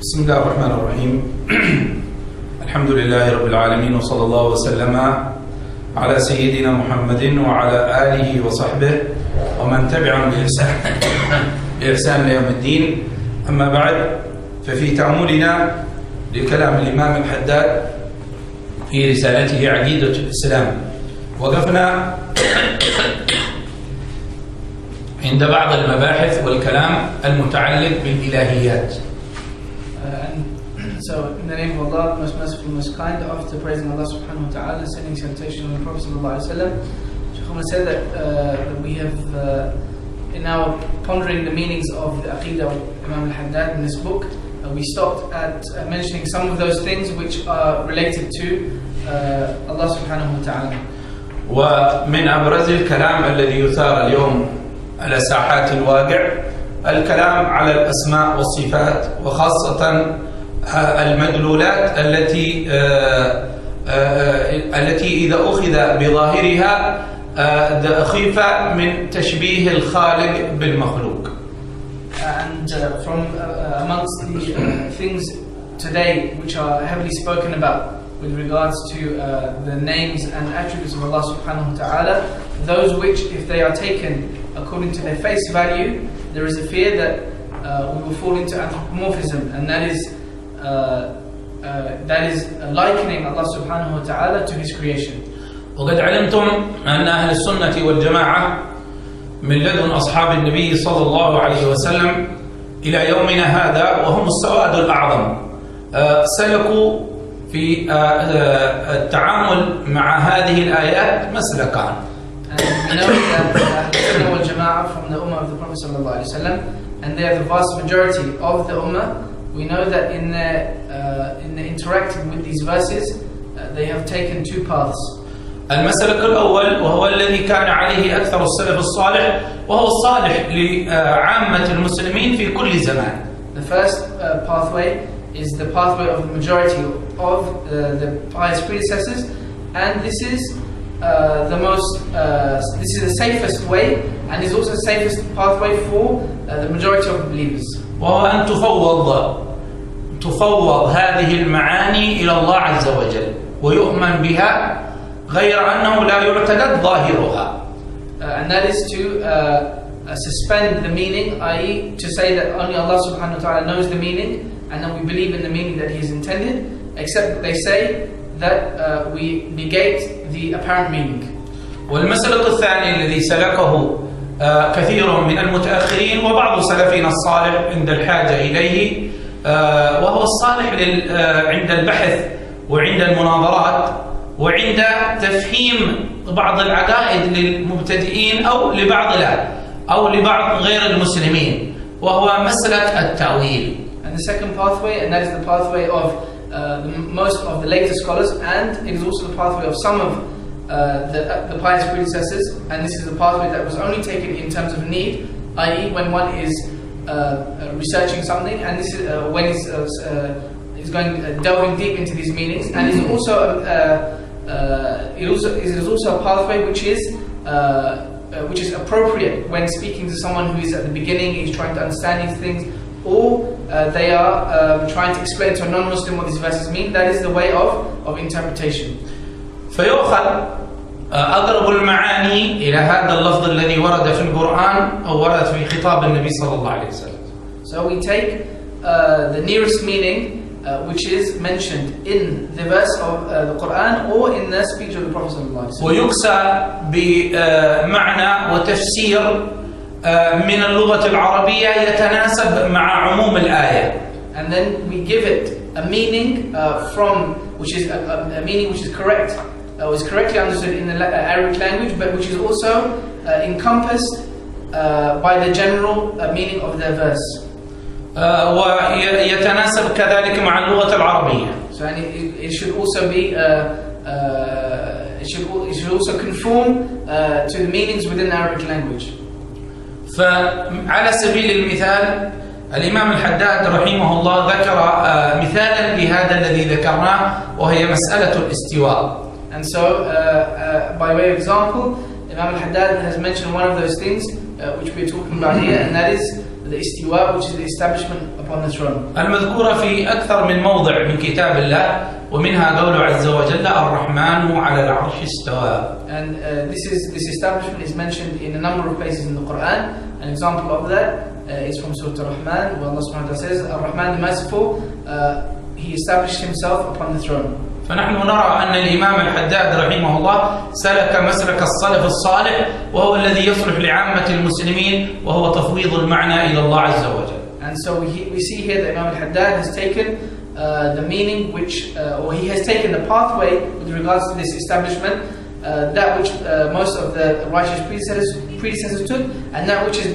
بسم الله الرحمن الرحيم. الحمد لله رب العالمين، وصلى الله وسلم على سيدنا محمد وعلى آله وصحبه ومن تبعهم بإحسان ليوم الدين. أما بعد، ففي تأملنا لكلام الإمام الحداد في رسالته عقيدة الإسلام وقفنا عند بعض المباحث والكلام المتعلق بالإلهيات. So, in the name of Allah, most merciful, most kind, after praising Allah subhanahu wa ta'ala, sending salutation on the Prophet sallallahu alayhi wa sallam, Shaykh Ahmad said that we have, in our pondering the meanings of the Aqeedah of Imam al-Haddad in this book, we stopped at mentioning some of those things which are related to Allah subhanahu wa ta'ala. ومن أبرز الكلام الذي يثار اليوم على ساحات الواقع الكلام على الأسماء والصفات، وخاصة المدلولات التي إذا أخذ بظاهرها خيف من تشبيه الخالق بالمخلوق. And from amongst the things today which are heavily spoken about with regards to the names and attributes of Allah subhanahu wa ta'ala, those which, if they are taken according to their face value, there is a fear that we will fall into anthropomorphism, and that is likening Allah subhanahu wa ta'ala to His creation. وقد علمتم أن أهل السنة والجماعة من لدن أصحاب النبي صلى الله عليه وسلم إلى يومنا هذا، وهم السواد الأعظم، سلكوا في التعامل مع هذه الآيات مسلكان. And we know that Ahl Sunnah wal Jama'ah from the Ummah of the Prophet sallallahu alaihi wasallam, and they are the vast majority of the Ummah. We know that in their interacting with these verses, they have taken two paths. المسلك الأول وهو الذي كان عليه أكثر السلف الصالح، وهو الصالح لعامة المسلمين في كل زمان. The first pathway is the pathway of the majority of the pious predecessors, and this is this is the safest way, and is also the safest pathway for the majority of the believers. وهو أن تفوض هذه المعاني إلى الله عز وجل ويؤمن بها غير أنه لا يعتقد ظاهرها. And that is to suspend the meaning, i.e. to say that only Allah subhanahu wa ta'ala knows the meaning, and that we believe in the meaning that He has intended, except that they say that we negate the apparent meaning. والمسلك الثاني الذي سلكه كثير من المتأخرين وبعض سلفنا الصالح عند الحاجة إليه، وهو الصالح عند البحث وعند المناظرات وعند تفهيم بعض العقائد للمبتدئين أو لبعض غير المسلمين، وهو مسلك التأويل. And the second pathway, and that is the pathway of most of the later scholars, and it is also the pathway of some of the pious predecessors, and this is the pathway that was only taken in terms of need, i.e. when one is researching something, and this is when is going delving deep into these meanings, and it is also a pathway which is appropriate when speaking to someone who is at the beginning, is trying to understand these things, or they are trying to explain to a non-Muslim what these verses mean. That is the way of interpretation. فيؤخذ أقرب المعاني إلى هذا اللفظ الذي ورد في القرآن أو ورد في خطاب النبي صلى الله عليه وسلم. So we take the nearest meaning which is mentioned in the verse of the Quran or in the speech of the Prophet صلى الله عليه وسلم. ويكسى بمعنى وتفسير من اللغة العربية يتناسب مع عموم الآية. And then we give it a meaning which is a meaning which is correct, was correctly understood in the Arabic language, but which is also encompassed by the general meaning of the verse. ويتناسب كذلك مع اللغة العربية. So and it should also be it should also conform to the meanings within the Arabic language. فعلى سبيل المثال الإمام الحداد رحمه الله ذكر مثالا لهذا الذي ذكرناه، وهي مسألة الاستواء. And so, by way of example, Imam al-Haddad has mentioned one of those things which we are talking about here, and that is the istiwa, which is the establishment upon the throne. المذكورة في أكثر من موضع من كتاب الله ومنها قوله عز وجل الرحمن على العرش استوى. And this establishment is mentioned in a number of places in the Quran. An example of that is from Surah Ar-Rahman, where Allah subhanahu wa ta'ala says, Ar-Rahman the Merciful, He established Himself upon the throne. فنحن نرى أن الإمام الحداد رحمه الله سلك مسلك السلف الصالح وهو الذي يصلح لعامة المسلمين وهو تفويض المعنى إلى الله عز وجل. And so we see here that Imam al-Haddad has taken the meaning which, or he has taken the pathway with regards to this establishment, that which most of the righteous predecessors took, and that which is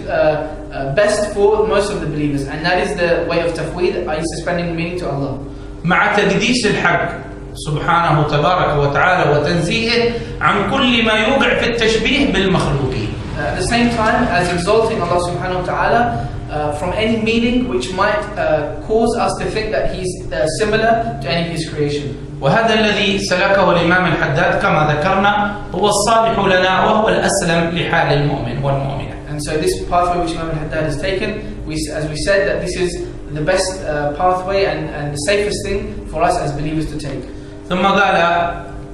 best for most of the believers, and that is the way of tafweed, i.e. suspending the meaning to Allah. مع تقديس الحق سبحانه تبارك وتعالى وتنزيهه عن كل ما يوقع في التشبيه بالمخلوقين. At the same time as exalting Allah subhanahu wa ta'ala from any meaning which might cause us to think that He's similar to any of His creation. وهذا الذي سلكه الإمام الحداد كما ذكرنا هو الصالح لنا وهو الأسلم لحال المؤمن والمؤمنة. And so this pathway which Imam al-Haddad has taken, as we said, that this is the best pathway and the safest thing for us as believers to take. ثم قال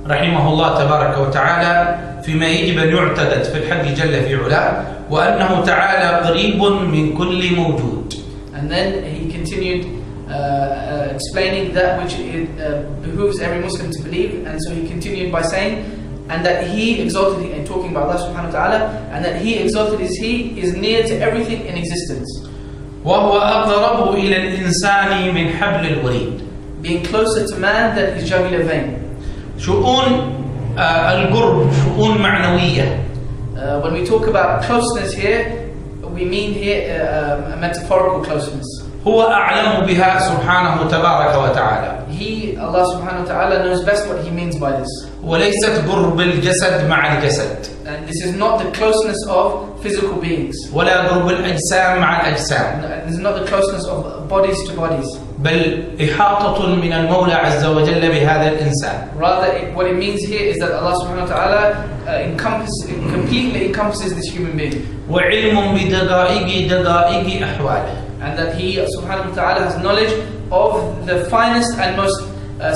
رحمه الله تبارك وتعالى فيما يجب أن يعتقد في الحق جل في علاه وأنه تعالى قريب من كل موجود. And then he continued explaining that which it behooves every Muslim to believe, and so he continued by saying, and that He exalted, and talking about Allah subhanahu wa ta'ala, and that He exalted He is near to everything in existence. وهو أقرب إلى الإنسان من حبل الوريد. Being closer to man than his jugular vein. شؤون القرب شؤون معنوية. When we talk about closeness here, we mean here a metaphorical closeness. هو أعلم بها سبحانه تبارك وتعالى. He, Allah subhanahu wa ta'ala, knows best what He means by this. وليست قرب الجسد مع الجسد. And this is not the closeness of physical beings. ولا قرب الأجسام مع الأجسام. This is not the closeness of bodies to bodies. بل إحاطة من المولى عز وجل بهذا الإنسان. Rather, what it means here is that Allah subhanahu wa ta'ala completely encompasses this human being. وعلم بدقائق أحواله. And that He subhanahu wa ta'ala has knowledge of the finest and most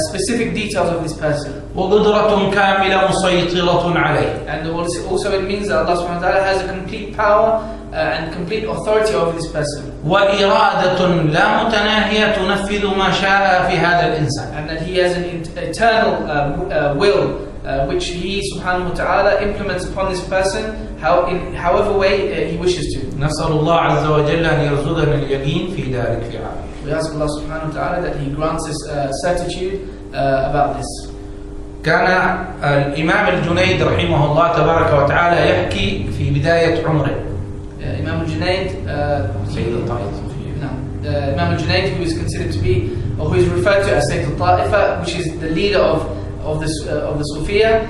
specific details of this person. وقدرة كاملة مسيطرة عليه. And also it means that Allah subhanahu wa ta'ala has a complete power and complete authority over this person. وإرادة لا متناهية تنفذ ما شاء في هذا الإنسان. And that He has an eternal will which He subhanahu wa ta'ala implements upon this person in however way He wishes to. نسأل الله عز وجل أن يرزقنا اليقين في ذلك في عامه. We ask Allah subhanahu wa ta'ala that He grants us certitude about this. كان الإمام الجنيد رحمه الله تبارك وتعالى يحكي في بداية عمره. Imam al-Junayd, سيد الطائفة. Imam al-Junayd, who is considered to be, or who is referred to as Sayyid al-Ta'ifa, which is the leader of the Sufiya,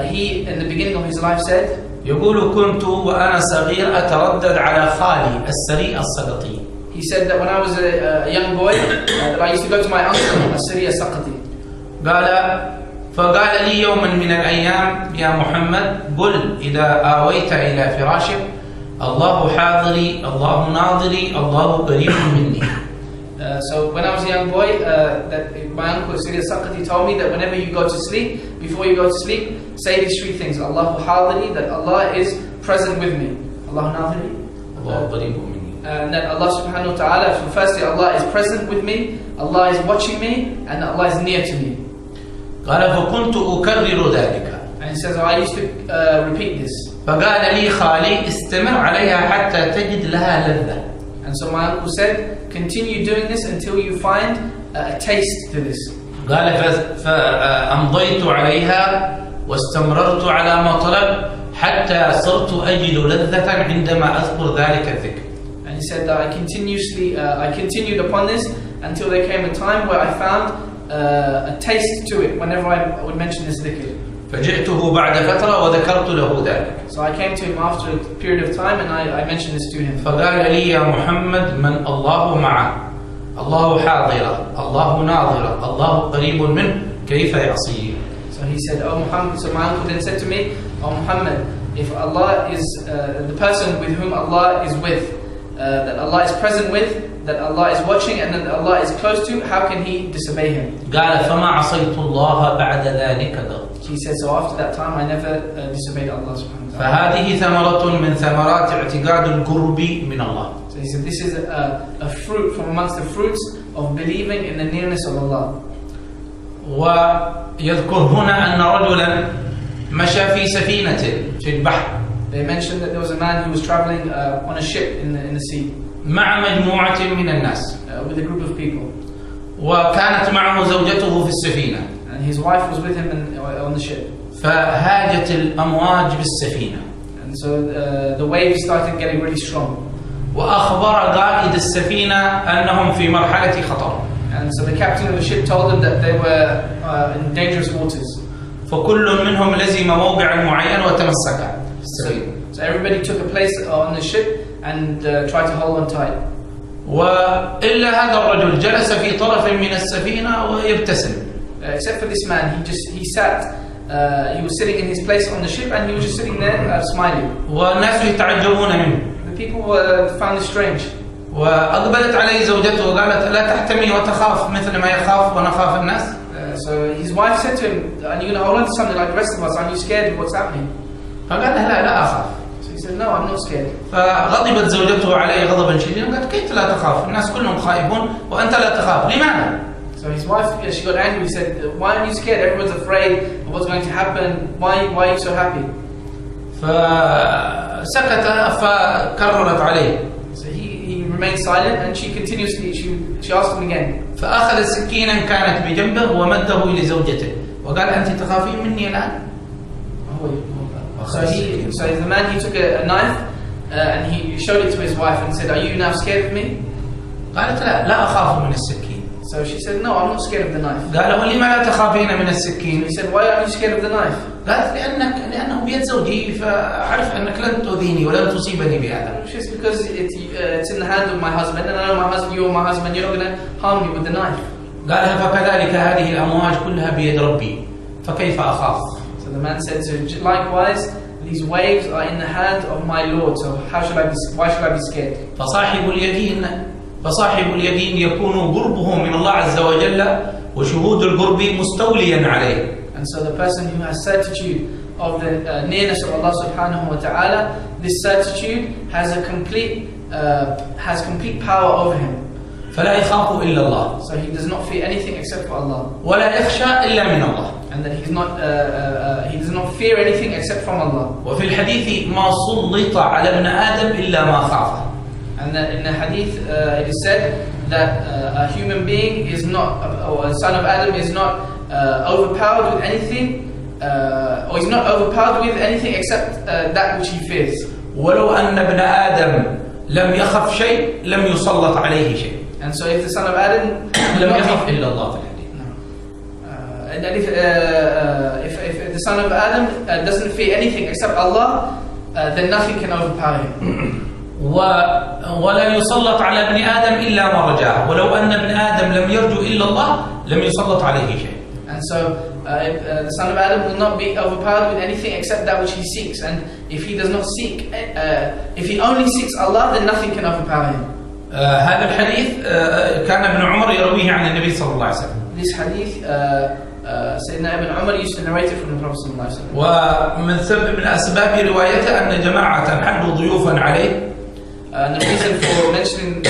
he in the beginning of his life said, يقول كنت وأنا صغير أتردد على خالي السري السقطي. He said that when I was a young boy, that I used to go to my uncle, As-Sari As-Saqati. فقال لي يوما من الأيام يا محمد قل إذا آويت إلى فراشك الله حاضري الله ناظري الله قريب مني. So when I was a young boy, that my uncle As-Sari As-Saqati told me that whenever you go to sleep, before you go to sleep, say these three things: Allahu Hadiri, that Allah is present with me. Allahu Nadiri, Allah قريب مني. And that Allah subhanahu wa ta'ala, so firstly Allah is present with me, Allah is watching me, and Allah is near to me. قال فكنت أكرر ذلك. And he says, I used to repeat this. فقال لي خالي استمر عليها حتى تجد لها لذة. And so my uncle said, continue doing this until you find a taste to this. قال فأمضيت عليها واستمررت على ما طلب حتى صرت أجد لذة عندما أذكر ذلك الذكر. And he said that I continued upon this until there came a time where I found a taste to it whenever I would mention this dhikr. فجئته بعد فترة وذكرت له ذلك. So I came to him after a period of time and I mentioned this to him. فقال لي يا محمد من الله معه الله حاضر الله ناظر الله قريب منه كيف يعصيه. So he said, oh Muhammad, so my uncle then said to me, oh Muhammad, if Allah is the person with whom Allah is with, that Allah is present with, that Allah is watching, and that Allah is close to, how can he disobey him? قال فما عصيت الله بعد ذلك قط. He said, so after that time I never disobeyed Allah subhanahu wa ta'ala. فهذه ثمرة من ثمرات اعتقاد القرب من الله. So he said, this is a fruit from amongst the fruits of believing in the nearness of Allah. ويذكر هنا أن رجلا مشى في سفينة في البحر. They mentioned that there was a man who was traveling on a ship in the sea. مع مجموعة من الناس. With a group of people. وكانت معه زوجته في السفينة. And his wife was with him on the ship. فهاجت الأمواج بالسفينة. And so the waves started getting really strong. وأخبر قائد السفينة أنهم في مرحلة خطر. And so the captain of the ship told them that they were in dangerous waters. فكل منهم لزم موضعا معين وتمسك. So everybody took a place on the ship and tried to hold on tight. وإلا هذا الرجل جلس في طرف من السفينة ويبتسم. Except for this man, he sat. He was sitting in his place on the ship and he was just sitting there smiling. والناس يتعجبون منه. The people found it strange. وأقبلت عليه زوجته وقالت لا تحتمي وتخاف مثل ما يخاف ونخاف الناس. So his wife said to him, "Are you going to hold on to something like the rest of us? Aren't you scared of what's happening?" فقال لها لا أخاف. So he said, "No, I'm not scared." فغضبت زوجته عليه غضبا شديدا وقالت كيف لا تخاف؟ الناس كلهم خائفون وأنت لا تخاف، لماذا؟ So his wife, she got angry. He said, "Why aren't you scared? Everyone's afraid of what's going to happen. Why are you so happy?" فسكت فكررت عليه. So he remained silent and she continuously she asked him again. فأخذ سكينا كانت بجنبه ومده لزوجته وقال أنت تخافين مني الآن؟ So the man, he took a knife and he showed it to his wife and said, "Are you now scared of me?" قالت لا أخاف من السكين. So she said, "No, I'm not scared of the knife." قال ولما لا تخافين من السكين؟ He said, "Why aren't you scared of the knife?" قالت لأنه بيد زوجي فأعرف أنك لن تؤذيني ولن تصيبني بهذا. It's because it's in the hand of my husband and I know my husband, you're my husband, you're not going to harm me with the knife. قالها فكذلك هذه الأمواج كلها بيد ربي فكيف أخاف؟ So the man said, "So likewise, these waves are in the hand of my Lord. So why should I be scared?" فصاحب اليقين يكون قربه من الله عز وجل وشهود القرب مستوليا عليه. And so the person who has certitude of the nearness of Allah subhanahu wa ta'ala, this certitude has complete power over him. فلا يخاف إلا الله. So he does not fear anything except for Allah. ولا يخشى إلا من الله. And that he does not fear anything except from Allah. وفي الحديث ما سلط على ابن آدم إلا ما خافه. And that in the hadith it is said that a human being is not, or a son of Adam is not overpowered with anything, or he's not overpowered with anything except that which he fears. ولو أن ابن آدم لم يخف شيء لم يسلط عليه شيء. And so if the son of Adam لم يخف إلا الله في الحديث. And that if the son of Adam doesn't fear anything except Allah, then nothing can overpower him. ولا يسلط على ابن آدم إلا ما رجاه ولو أن ابن آدم لم يرجو إلا الله لم يسلط عليه شيء. And so the son of Adam will not be overpowered with anything except that which he seeks, and if he does not seek, if he only seeks Allah, then nothing can overpower him. هذا الحديث كان ابن عمر يرويه عن النبي صلى الله عليه وسلم. This hadith Sayyidina Ibn Umar used to narrate it from the Prophet صلى الله عليه وسلم. ومن أسباب روايته أن جماعة حلوا ضيوفا عليه. And the reason for mentioning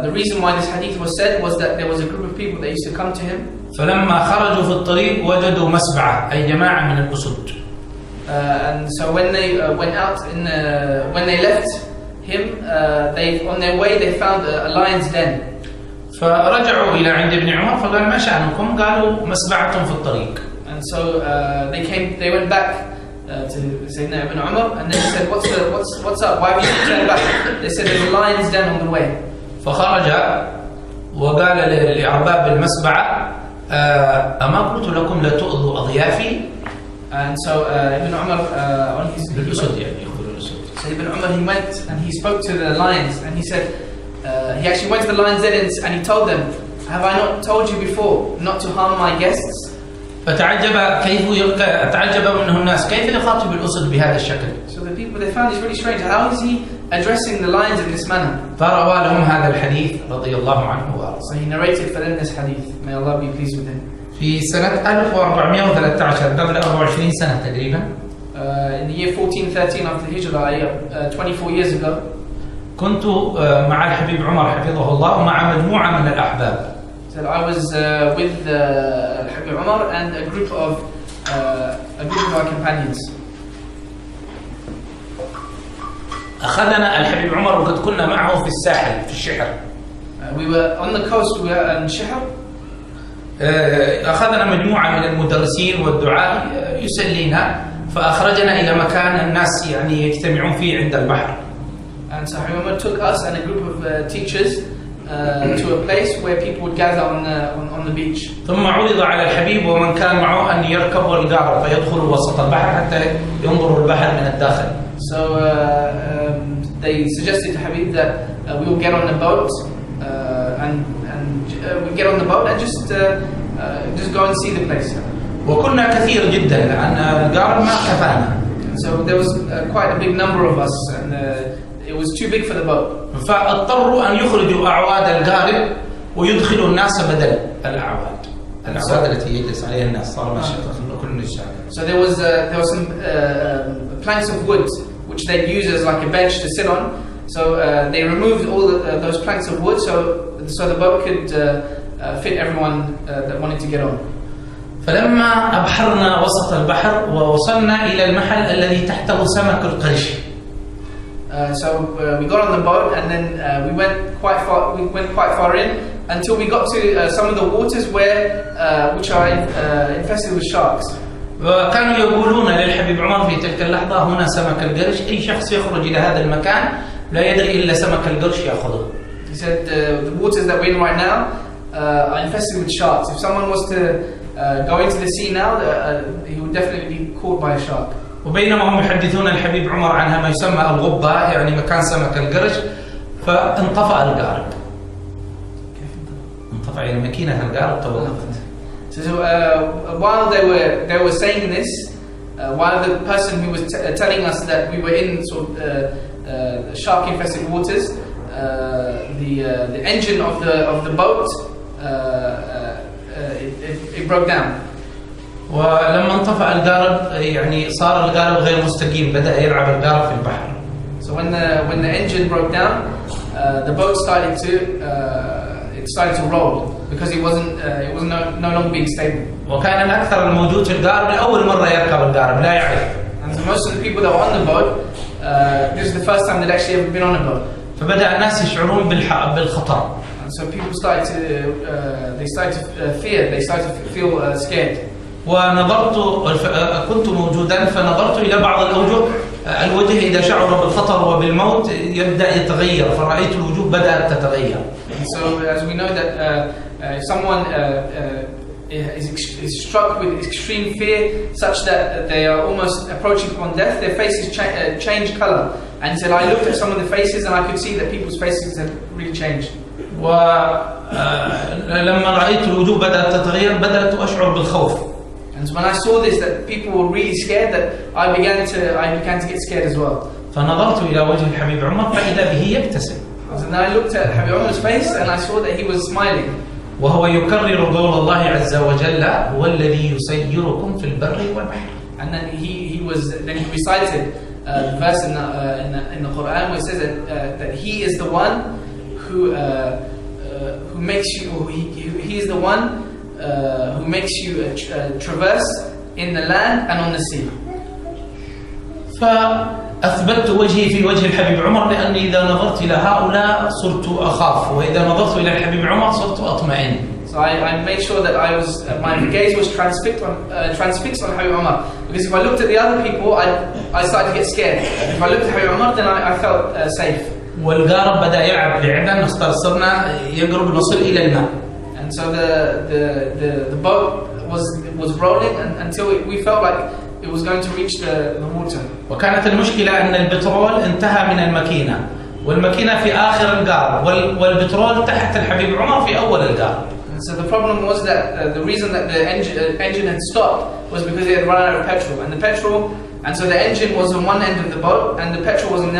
the reason why this hadith was said was that there was a group of people that used to come to him. فلما خرجوا في الطريق وجدوا مسبعة أي جماعة من الأسود. And so when they went out when they left him, on their way they found a lion's den. فرجعوا إلى عند ابن عمر فقال ما شأنكم؟ قالوا مسبعة في الطريق. And so they went back to Sayyidina Ibn Umar and then he said, what's up? Why have you turned back? They said there's a lion's den on the way. فخرج وقال لأرباب المسبعة أما قلت لكم لا تؤذوا أضيافي. And so Ibn Umar on his الأسود يعني يأخذون الأسود. So Ibn Umar, he went and he spoke to the lions and he said, he actually went to the lion's den and he told them, have I not told you before not to harm my guests? فتعجب تعجب منه الناس كيف يخاطب الأسد بهذا الشكل. So the people, they found this really strange. How is he addressing the lines in this manner. فروى لهم هذا الحديث رضي الله عنه وارضاه. So he narrated for them this hadith. May Allah be pleased with him. في سنة 1413 قبل 24 سنة تقريبا. In the year 1413 after the Hijrah, 24 years ago. كنت مع الحبيب عمر حفظه الله ومع مجموعة من الأحباب. So I was with Habib Umar and a group of our companions. أخذنا الحبيب عمر وقد كنا معه في الساحل في الشحر. We were on the coast. We were in Shihr. أخذنا مجموعة من المدرسين والدعاء يسلينا فأخرجنا إلى مكان الناس يعني يجتمعون فيه عند البحر. And so Habib Umar took us and a group of teachers to a place where people would gather on the beach. ثم عرض على الحبيب ومن كان معه أن يركبوا القارب فيدخلوا وسط البحر حتى ينظروا البحر من الداخل. So they suggested to Habib that we will get on the boat and we get on the boat and just go and see the place. وكنا كثير جدا لأن القارب ما كفانا. So there was quite a big number of us and it was too big for the boat. فاضطروا أن يخرجوا أعواد القارب ويدخلوا الناس بدل الأعواد التي يجلس عليها الناس صار ماشي كل النشاط. So there was some planks of wood which they'd use as like a bench to sit on. So they removed all those planks of wood so the boat could fit everyone that wanted to get on. فلما أبحرنا وسط البحر ووصلنا إلى المحل الذي تحته سمك القرش. So we got on the boat and then we went quite far in until we got to some of the waters which are infested with sharks. وكانوا يقولون للحبيب عمر في تلك اللحظة هنا سمك القرش أي شخص يخرج إلى هذا المكان لا يدري إلا سمك القرش يأخذه. He said the waters that we're in right now are infested with sharks. If someone was to go into the sea now, he would definitely be caught by a shark. وبينما هم يحدثون الحبيب عمر عنها ما يسمى الغبة يعني مكان سمك القرش فانطفأ القارب. انطفأ يعني ماكينة القارب توقفت. So while they were saying this, while the person who was telling us that we were in sort of shark-infested waters, the engine of the boat it broke down. ولما انطفأ القارب يعني صار القارب غير مستقيم بدأ يلعب القارب في البحر. So when the engine broke down, the boat started to roll because it was no longer being stable. وكان الأكثر الموجود في القارب لأول مرة يركب القارب لا يعرف. And so most of the people that were on the boat, this is the first time they'd actually ever been on a boat. فبدأ الناس يشعرون بالخطر. And so people started to fear. They started to feel scared. ونظرت كنت موجودا فنظرت إلى بعض الوجه إذا شعر بالخطر وبالموت يبدأ يتغير فرأيت الوجوه بدأت تتغير. So as we know that if someone is struck with extreme fear such that they are almost approaching upon death, their faces change color. And he said, I looked at some of the faces and I could see that people's faces had really changed. ولما رأيت الوجوه بدأت تتغير بدأت أشعر بالخوف. And when I saw this, that people were really scared, that I began to get scared as well. فنظرت إلى وجه الحبيب عمر فإذا به يبتسم. So then I looked at Habib Umar's face and I saw that he was smiling. وهو يكرر قول الله عز وجل هو الذي يسيركم في البر والبحر. And then he recited the verse in the Quran where it says that he is the one who makes you, he is the one who makes you traverse in the land and on the sea. فأثبت وجهي في وجه الحبيب عمر لأني إذا نظرت إلى هؤلاء صرت أخاف وإذا نظرت إلى الحبيب عمر صرت أطمئن. So I made sure that my gaze was transfixed on Habib Umar, because if I looked at the other people, I started to get scared. If I looked at Habib Umar, then I felt safe. والقارب بدأ يلعب لعبا صرنا يقرب نصل إلى الماء. And so the boat was rolling until we felt like it was going to reach the water. وكانت المشكلة أن البترول انتهى من الماكينة والماكينة في آخر القارب والبترول تحت الحبيب عمر في أول القارب. So the problem was that the reason that the engine had stopped was because it had run out of petrol, and so the engine was on one end of the boat and the petrol was on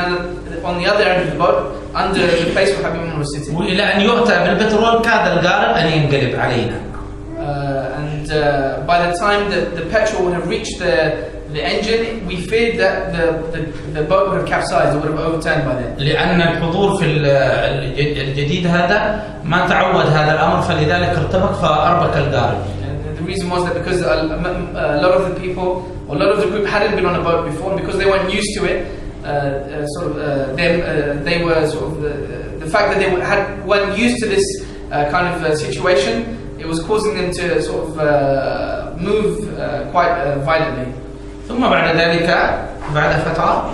on the other end of the boat, under the place where Habib Umar was sitting. وإلى أن يؤتى بالبترول كاد القارب أن ينقلب علينا. And by the time that the petrol would have reached the engine, we feared that the boat would have capsized, it would have overturned by then. لأن الحضور في الجديد هذا ما تعود هذا الأمر فلذلك ارتبك فأربك القارب. And the reason was that because a lot of the people, or a lot of the group hadn't been on a boat before, and because they weren't used to it, they were sort of the fact that they weren't used to this kind of situation, it was causing them to sort of move quite violently. ثم بعد ذلك بعد فترة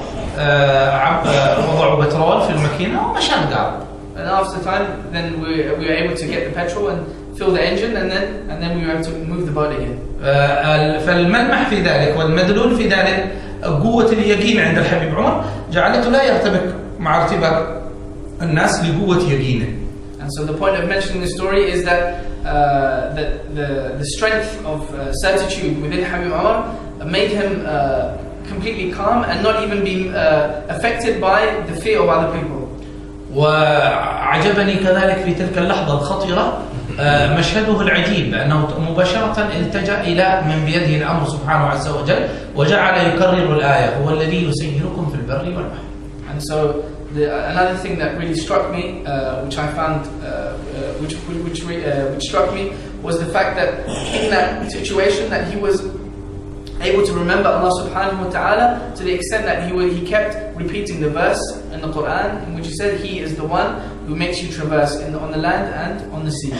وضعوا بترول في الماكينة ومشى القارب. And after time, then we were able to get the petrol and fill the engine, and then we were able to move the boat again. فالملمح في ذلك والمدلول في ذلك قوة اليقين عند الحبيب عمر جعلته لا يرتبك مع ارتباك الناس لقوة يقينه. And so the point of mentioning this story is that the strength of certitude within Habib Umar made him completely calm and not even be affected by the fear of other people. وعجبني كذلك في تلك اللحظة الخطيرة مشهده العجيب أنه مباشرة التجأ إلى من بيده الأمر سبحانه عز وجل وجعل يكرر الآية هو الذي يسيركم في البر والبحر. And so another thing that really struck me, which I found, which struck me, was the fact that in that situation that he was able to remember Allah subhanahu wa ta'ala to the extent that he kept repeating the verse in the Quran in which he said he is the one who makes you traverse on the land and on the sea.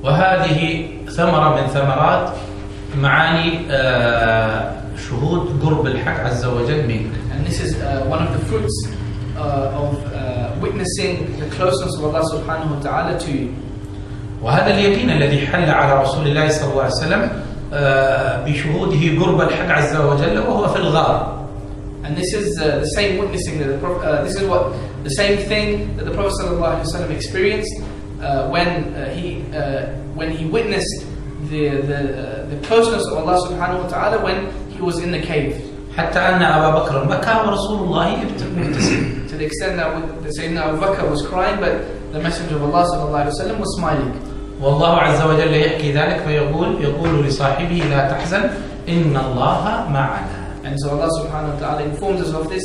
وهذه ثمرة من ثمرات معاني شهود قرب الحق عز وجل منك. And this is one of the fruits of witnessing the closeness of Allah subhanahu wa ta'ala to you. وهذا اليقين الذي حل على رسول الله صلى الله عليه وسلم بشهوده قرب الحق عز وجل وهو في الغار. And this is the same witnessing that this is what the same thing that the Prophet sallallahu alaihi wasallam experienced when he witnessed the closeness of Allah subhanahu wa ta'ala when he was in the cave. حتى أن أبا بكر بكى ورسول الله مبتسم. To the extent that Sayyidina Abu Bakr was crying, but the Messenger of Allah sallallahu alaihi wasallam was smiling. والله عز وجل يحكي ذلك فيقول لصاحبه لا تحزن إن الله معنا. And so Allah subhanahu wa ta'ala informs us of this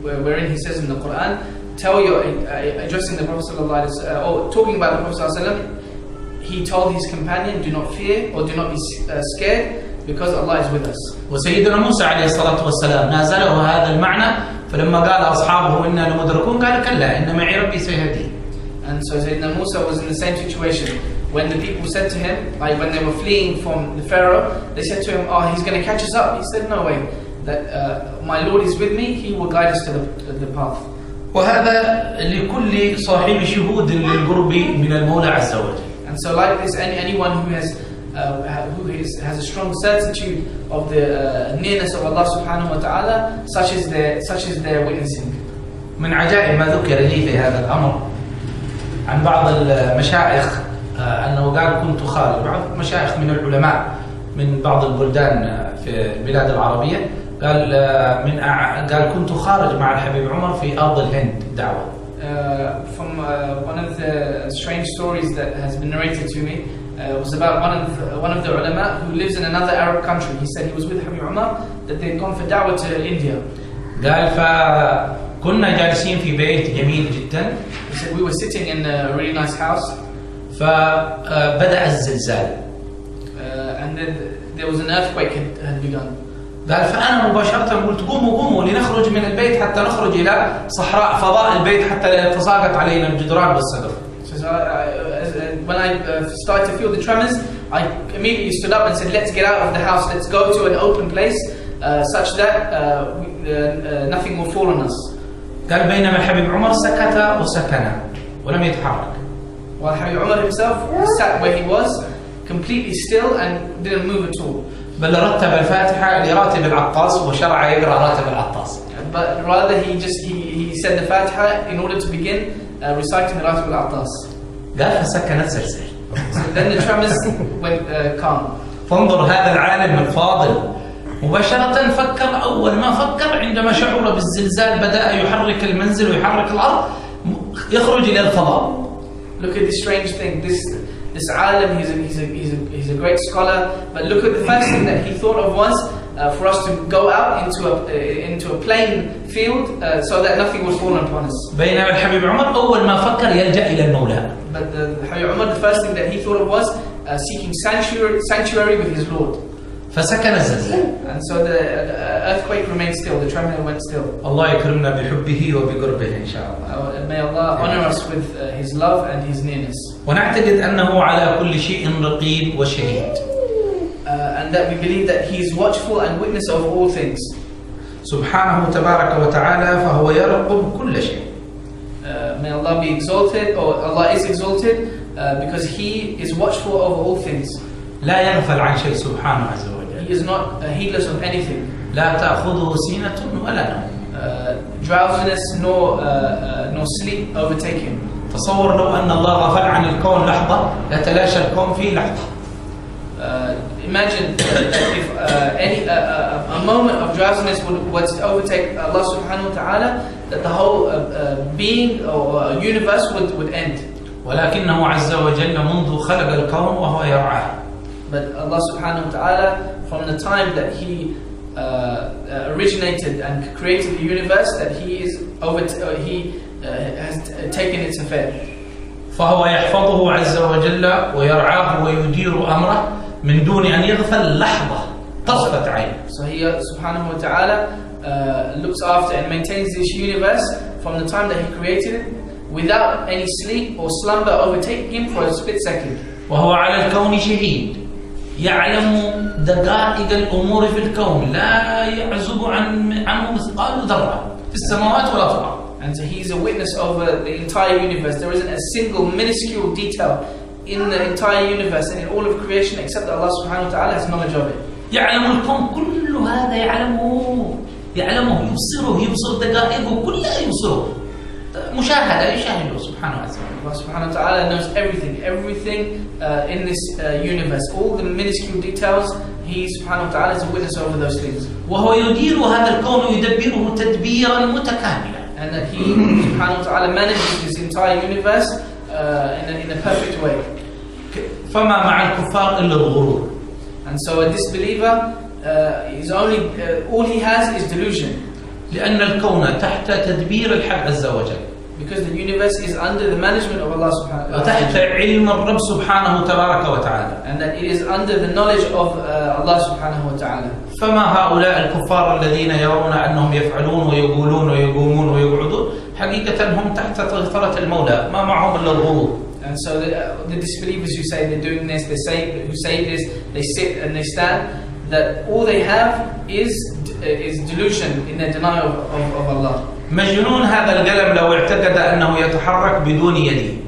wherein he says in the Quran, addressing the Prophet sallallahu alaihi wasallam, or talking about the Prophet sallallahu alaihi wasallam, he told his companion, do not fear or do not be scared because Allah is with us. وسيدنا موسى عليه الصلاة والسلام نازله هذا المعنى فلما قال أصحابه إنا لمدركون قال كلا إن معي ربي سيهدين. And so Sayyidina Musa was in the same situation when the people said to him, like when they were fleeing from the Pharaoh, they said to him, oh, he's going to catch us up. He said, no way, that my Lord is with me, he will guide us to the path. وهذا لكل صاحب شهود للقرب من المولى عز وجل. And so like this, anyone who has a strong certitude of the nearness of Allah subhanahu wa ta'ala, such is their witnessing. من عجائب ما ذكر لي في هذا الأمر عن بعض المشايخ أنه قال كنت خارج بعض مشايخ من العلماء من بعض البلدان في البلاد العربية قال كنت خارج مع الحبيب عمر في أرض الهند دعوة. From one of the strange stories that has been narrated to me was about one of the ulama who lives in another Arab country. He said he was with Habib Umar, that they had gone for da'wah to India. قال فكنا جالسين في بيت جميل جدا. He said we were sitting in a really nice house. فبدأ الزلزال. And then there was an earthquake had begun. قال فأنا مباشرة قلت قوموا لنخرج من البيت حتى نخرج إلى صحراء فضاء البيت حتى لا تساقط علينا الجدران والسقف. So when I started to feel the tremors, I immediately stood up and said, let's get out of the house, let's go to an open place such that nothing will fall on us. قال بينما الحبيب عمر سكت وسكن ولم يتحرك. While Habib Umar himself sat where he was, completely still and didn't move at all. بل رتب الفاتحة لراتب العطاس وشرع يقرأ راتب العطاس. But rather he said the Fatiha in order to begin reciting the Ratib al-Attas. قال فسكنت سلسل. So then the tremors went calm. فانظر هذا العالم الفاضل مباشرة فكر أول ما فكر عندما شعر بالزلزال بدأ يحرك المنزل ويحرك الأرض، يخرج إلى الفضاء. Look at this strange thing. This alim, he's a great scholar, but look at the first thing that he thought of was for us to go out into a plain field so that nothing would fall upon us. بينما الحبيب عمر أول ما فكر يلجأ إلى المولى. But the Habib Umar, the first thing that he thought of was seeking sanctuary with his Lord. فسكن الزلزال. And so the earthquake remained still, the tremor went still. الله يكرمنا بحبه وبقربه إن شاء الله. May Allah honor us with His love and His nearness. ونعتقد أنه على كل شيء رقيب وشهيد. And that we believe that He is watchful and witness of all things. سبحانه تبارك وتعالى فهو يرقب كل شيء. May Allah be exalted, or Allah is exalted because He is watchful over all things. لا يغفل عن شيء سبحانه عز وجل. He is not heedless of anything. لا تأخذه سينة ولا نوم. Drowsiness nor sleep overtake Him. تصور لو أن الله غفل عن الكون لحظة لتلاشى الكون في لحظة. Imagine if a moment of drowsiness would overtake Allah subhanahu wa ta'ala, that the whole being or universe would end. ولكنه عز وجل منذ خلق الكون وهو يرعاه. But Allah subhanahu wa ta'ala, from the time that He originated and created the universe, that He has taken its affair. فهو يحفظه عز وجل ويرعاه ويدير أمره من دون أن يغفل لحظة طرفة عين. So He subhanahu wa ta'ala looks after and maintains this universe from the time that He created it, without any sleep or slumber overtaking Him for a split second. وهو على الكون شهيد، يعلم دقائق الأمور في الكون، لا يعزب عنه مثقال ذرة في السماوات ولا في الأرض. And so He is a witness over the entire universe. There isn't a single minuscule detail in the entire universe and in all of creation except that Allah subhanahu wa ta'ala has knowledge of it. يعلم الكون كل هذا، يعلمه يبصر دقائقه كلها، يبصره مشاهدة يشاهده سبحانه وتعالى. Allah subhanahu wa ta'ala knows everything in this universe, all the minuscule details. He subhanahu wa ta'ala is a witness over those things. وهو يدير هذا الكون ويدبره تدبيرا متكاملا. And that He subhanahu wa ta'ala manages this entire universe in a perfect way. فما مع الكفار إلا الغرور. And so a disbeliever is only all he has is delusion. لأن الكون تحت تدبير الحق عز وجل. Because the universe is under the management of Allah subhanahu wa ta'ala. وتحت علم الرب سبحانه تبارك وتعالى. And that it is under the knowledge of Allah subhanahu wa ta'ala. فما هؤلاء الكفار الذين يرون أنهم يفعلون ويقولون ويقومون ويقعدون، حقيقة هم تحت سيطرة المولى، ما معهم إلا الغرور. And so the disbelievers who say they're doing this, who say this, they sit and they stand, that all they have is delusion in their denial of Allah. مجنون هذا القلم لو اعتقد أنه يتحرك بدون يدي.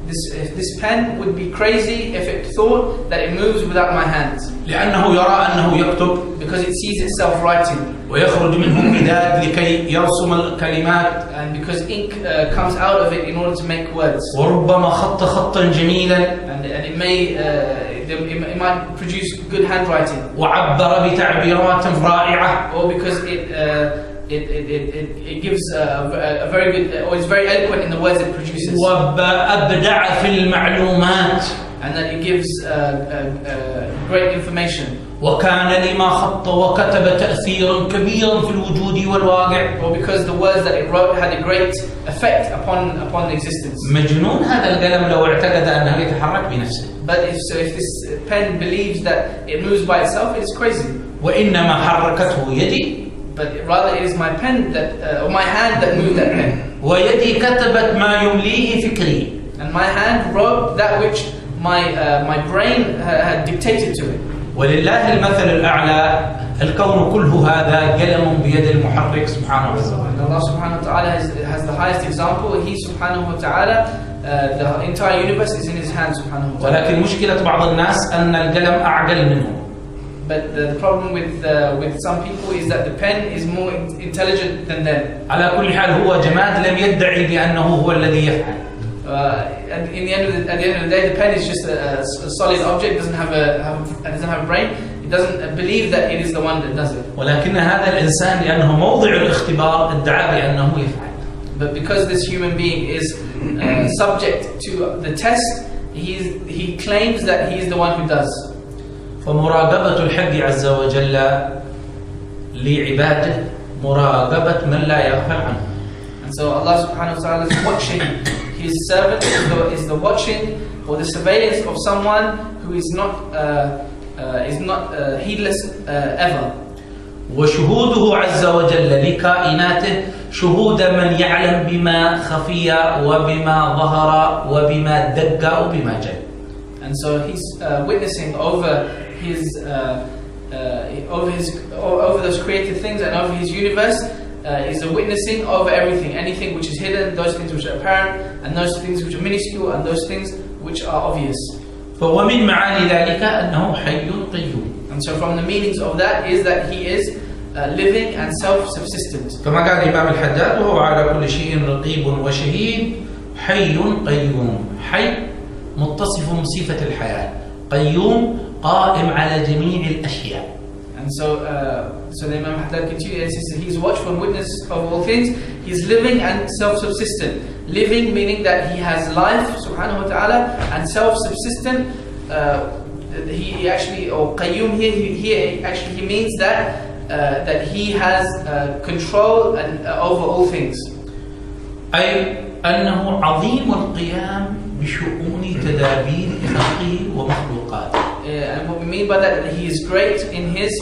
This pen would be crazy if it thought that it moves without my hands. لأنه يرى أنه يكتب. Because it sees itself writing. ويخرج منه مداد لكي يرسم الكلمات. And because ink comes out of it in order to make words. وربما خط خطا جميلا. And it might produce good handwriting. وعبر بتعبيرات رائعة. Or because it gives a very good, or is very eloquent in the words it produces. وأبدع في المعلومات. And that it gives great information. وكان لما خط وكتب تأثيرا كبيرا في الوجود والواقع. Or because the words that it wrote had a great effect upon existence. مجنون هذا القلم لو اعتقد أنه يتحرك بنفسه. But if this pen believes that it moves by itself, it is crazy. وإنما حركته يدي. But rather it is my pen or my hand that moved that pen. ويدي كتبت ما يمليه فكري. And my hand wrote that which my brain had dictated to it. ولله المثل الأعلى، الكون كله هذا قلم بيد المحرك سبحانه وتعالى. Allah subhanahu wa ta'ala has the highest example. He subhanahu wa ta'ala, the entire universe is in His hand subhanahu wa ta'ala. ولكن مشكلة بعض الناس أن القلم أعقل منه. But the problem with some people is that the pen is more intelligent than them. على كل حال هو جماد لم يدعي بأنه هو الذي يفعل. At the end of the day, the pen is just a solid object. Doesn't have a brain. He doesn't believe that it is the one that does it. ولكن هذا الإنسان لأنه موضع الاختبار ادعى بأنه يفعل. But because this human being is subject to the test, he claims that he is the one who does. فمراقبة الحق عز وجل لعباده مراقبة من لا يغفل عنه. And so Allah subhanahu wa ta'ala is watching His servant, is the watching or the surveillance of someone who is not heedless ever. وشهوده عز وجل لكائناته شهود من يعلم بما خفي وبما ظهر وبما دق وبما جل. And so he's witnessing over those created things and over his universe. Is a witnessing over everything, anything which is hidden, those things which are apparent, and those things which are minuscule, and those things which are obvious. فومن معاني ذلك أنه حي قيوم. And so from the meanings of that is that he is living and self-subsistent. كما قال الإمام الحداد وهو على كل شيء رقيب وشهيد حي قيوم. حي متصف بصفة الحياة، قيوم قائم على جميع الأشياء. And so the Imam Haddad continues and says that he is watchful and witness of all things. He is living and self-subsistent. Living meaning that he has life, subhanahu wa ta'ala, and self-subsistent. He actually, or qayyum here, he means that he has control and over all things. أي أنه عظيم القيام بشؤون تدابير خلقه ومخلوقاته. And what we mean by that he is great in his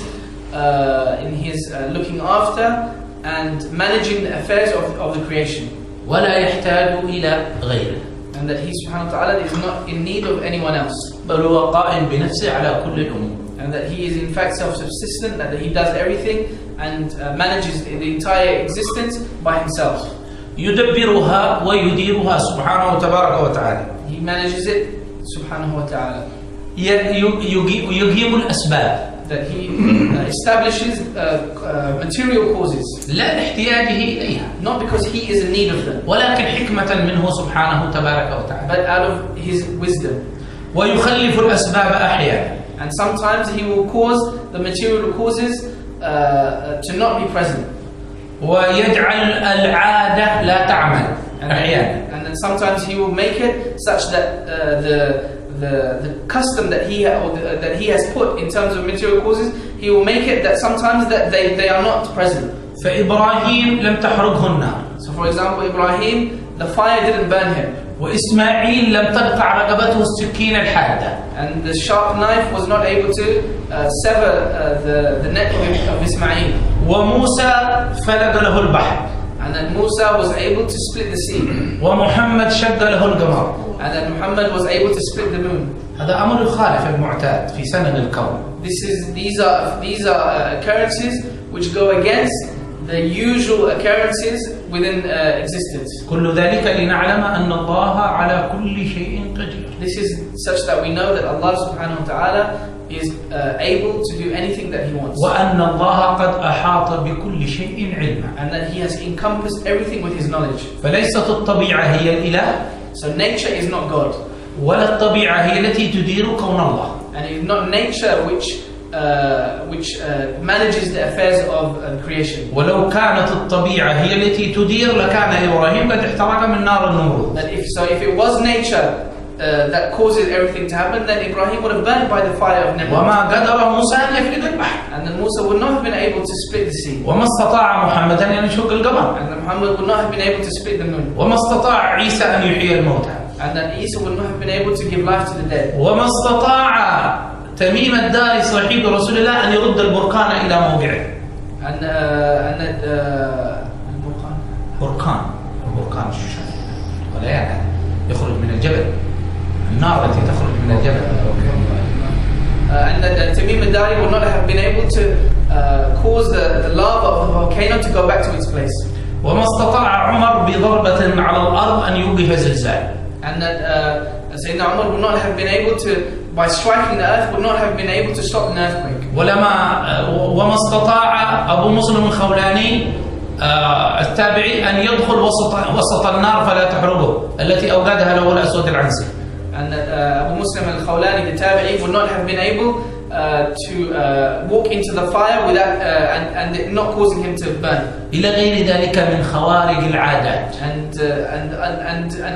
looking after and managing the affairs of the creation. ولا يحتاج إلى غيره. And that he subhanahu wa ta'ala is not in need of anyone else. بل هو قائم بنفسه على كل الأمور. And that he is in fact self-subsistent, that he does everything and manages the entire existence by himself. يدبرها ويديرها سبحانه وتبارك وتعالى. He manages it subhanahu wa ta'ala. يقيم الأسباب. That he establishes material causes. لا لاحتياجه إليها. Not because he is in need of them. ولكن حكمة منه سبحانه وتبارك وتعالى. But out of his wisdom. ويخلف الأسباب أحيانا. And sometimes he will cause the material causes to not be present. ويجعل العادة لا تعمل أحيانا. And then sometimes he will make it such that the custom that he has put in terms of material causes, he will make it that sometimes that they are not present. فإبراهيم لم تحرقه النار. So for example, Ibrahim, the fire didn't burn him. وإسماعيل لم تقطع رقبته السكين الحادة. And the sharp knife was not able to sever the neck of Ismail. وموسى فلق له البحر. And then Musa was able to split the sea. ومحمد شق له القمر. And then Muhammad was able to split the moon. هذا أمر يخالف المعتاد في سنن الكون. These are occurrences which go against the usual occurrences within existence. كل ذلك لنعلم أن الله على كل شيء قدير. This is such that we know that Allah subhanahu wa ta'ala is able to do anything that He wants. وأن الله قد أحاط بكل شيء علما. And that He has encompassed everything with His knowledge. فليست الطبيعة هي الإله. So nature is not God. ولا الطبيعة هي التي تدير كون الله. And it is not nature which manages the affairs of creation. ولو كانت الطبيعة هي التي تدير لكان إبراهيم قد احترق من نار النمرود. That if it was nature that causes everything to happen, then Ibrahim would have burned by the fire of Nimrod. وما قدر موسى أن يفلق البحر. And then Musa would not have been able to split the sea. وما استطاع محمد أن يشق القمر. And then Muhammad would not have been able to split the moon. وما استطاع عيسى أن يحيي الموتى. And then Isa would not have been able to give life to the dead. وما استطاع تميم الداري صاحب رسول الله أن يرد البركان إلى موضعه. And البركان ولا يعني يخرج من الجبل. النار التي تخرج من الجبل. And that Tamim al-Dari would not have been able to cause the lava of the volcano to go back to its place. وما استطاع عمر بضربة على الأرض أن يوقف زلزال. And that Sayyidina Umar would not have been able to, by striking the earth, would not have been able to stop an earthquake. وما استطاع أبو مسلم الخولاني التابعي أن يدخل وسط النار فلا تحرقه التي أوقدها له الأسود العنسي. And that Abu Muslim al-Khawlani, the Tabi'i, would not have been able to walk into the fire without and it not causing him to burn. إلى غير ذلك من خوارق العادات. And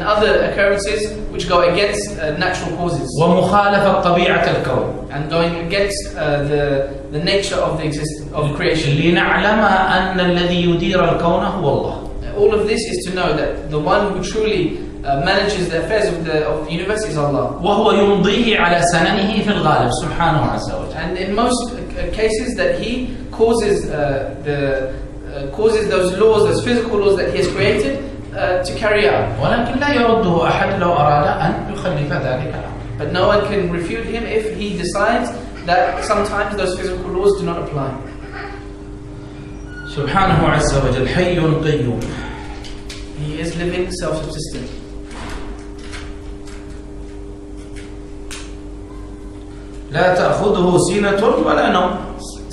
other occurrences which go against natural causes. ومخالفة طبيعة الكون. And going against the nature of the existence of creation. لنعلم أن الذي يدير الكون هو الله. All of this is to know that the one who truly manages the affairs of the universe is Allah. وهو يمضيه على سننه في الغالب سبحانه عز وجل. And in most cases that he causes causes those laws, those physical laws that he has created to carry out. ولكن لا يرده أحد لو أراد أن يخلف ذلك الأمر. But no one can refute him if he decides that sometimes those physical laws do not apply. سبحانه عز وجل حي قيوم. He is living, self-subsistent. لا تأخذه سنة ولا نوم.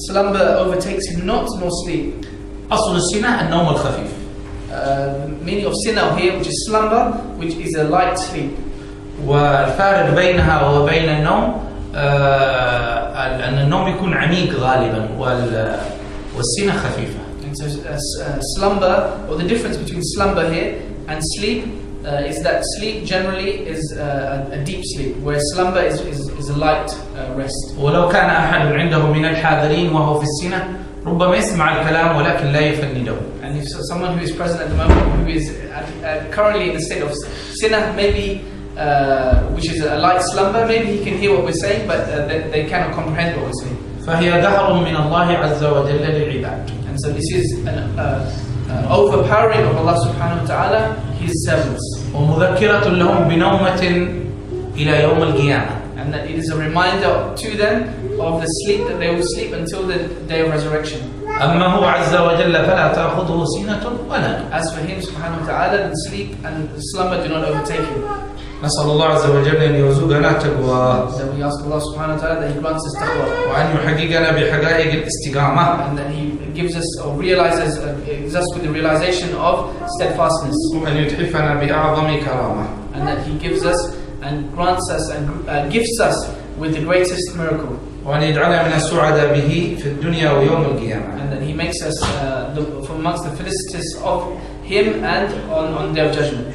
Slumber overtakes him not, nor sleep. أصل السنة النوم الخفيف. Meaning of sinah here, which is slumber, which is a light sleep. والفارق بينها وبين النوم أن النوم يكون عميق غالبا والسنة خفيفة. And so slumber, or the difference between slumber here and sleep, is that sleep generally is a deep sleep, whereas slumber is a light rest. ولو كان أحد عنده من الحاضرين وهو في السنة ربما يسمع الكلام ولكن لا يفنده. And if someone who is present at the moment, who is currently in the state of sinah, maybe which is a light slumber, maybe he can hear what we're saying, but they cannot comprehend what we're saying. فهي دهر من الله عز وجل للعباد. And so this is an overpowering of Allah subhanahu wa ta'ala, His servants. ومذكرة لهم بنومة إلى يوم القيامة. And that it is a reminder to them of the sleep that they will sleep until the day of resurrection. أما هو عز وجل فلا تأخذه سنة ولا نوم. As for Him subhanahu wa ta'ala, the sleep and the slumber do not overtake Him. نسأل الله عز وجل أن يرزقنا تقوى. So we ask Allah subhanahu wa ta'ala that He grants us taqwa. وأن يحققنا بحقائق الاستقامة. And that He gives us or realizes, gives us with the realization of steadfastness. وأن يتحفنا بأعظم كرامة. And that He gives us and grants us and gifts us with the greatest miracle. وأن يجعلنا من السعداء به في الدنيا ويوم القيامة. And that He makes us from amongst the felicities of Him and on Day of Judgment.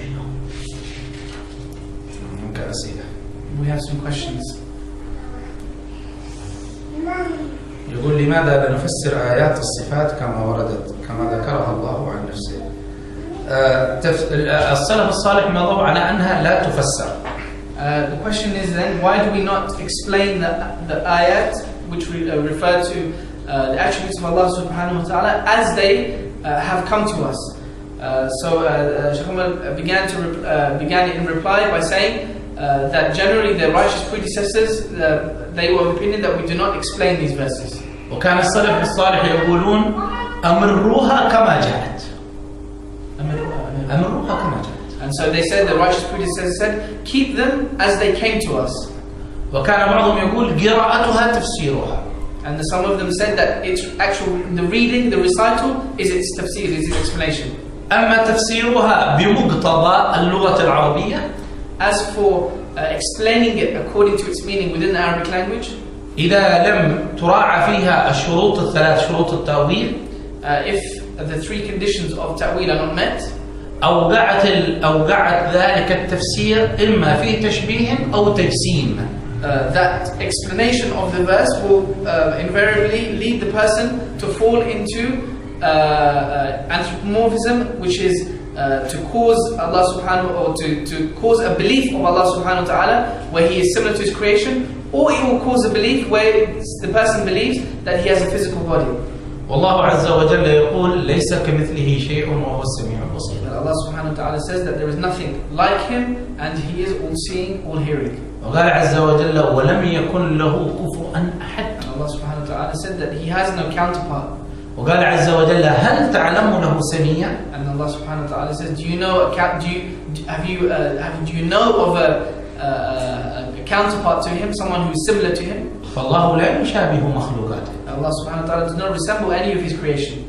We have some questions. يقول لماذا لا نفسر آيات الصفات كما وردت كما ذكرها الله عن نفسه؟ السلف الصالح مضوا على أنها لا تفسر. The question is then, why do we not explain the ayat which we refer to the attributes of Allah subhanahu wa ta'ala as they have come to us? So Shaykh Umar began in reply by saying that generally the righteous predecessors they were of opinion that we do not explain these verses. وكان السلف الصالح يقولون أمروها كما جاءت. أمروها كما جاءت. And so they said, the righteous predecessors said, keep them as they came to us. وكان بعضهم يقول قراءتها تفسيرها. And some of them said that it's actual, the reading, the recital is its tafsir, is its explanation. أما تفسيرها بمقتضى اللغة العربية. As for explaining it according to its meaning within the Arabic language, إذا لم تراعى فيها الشروط الثلاث شروط التأويل, if the three conditions of ta'wil are not met, أوقعت ذلك التفسير إما فيه تشبيه أو تجسيم. That explanation of the verse will invariably lead the person to fall into anthropomorphism, which is to cause Allah subhanahu or to cause a belief of Allah subhanahu wa ta'ala where He is similar to His creation, or it will cause a belief where the person believes that He has a physical body. والله عز وجل يقول ليس كمثله شيء وهو السميع البصير. Allah subhanahu wa ta'ala says that there is nothing like Him and He is all seeing, all hearing. وقال عز وجل ولم يكن له كفوا أحد. Allah subhanahu wa ta'ala said that He has no counterpart. وقال عز وجل هل تعلم له سميا. And Allah subhanahu wa ta'ala says, do you know of a counterpart to Him, someone who is similar to Him? فالله لا يشابه مخلوقاته. Allah subhanahu wa ta'ala does not resemble any of His creation.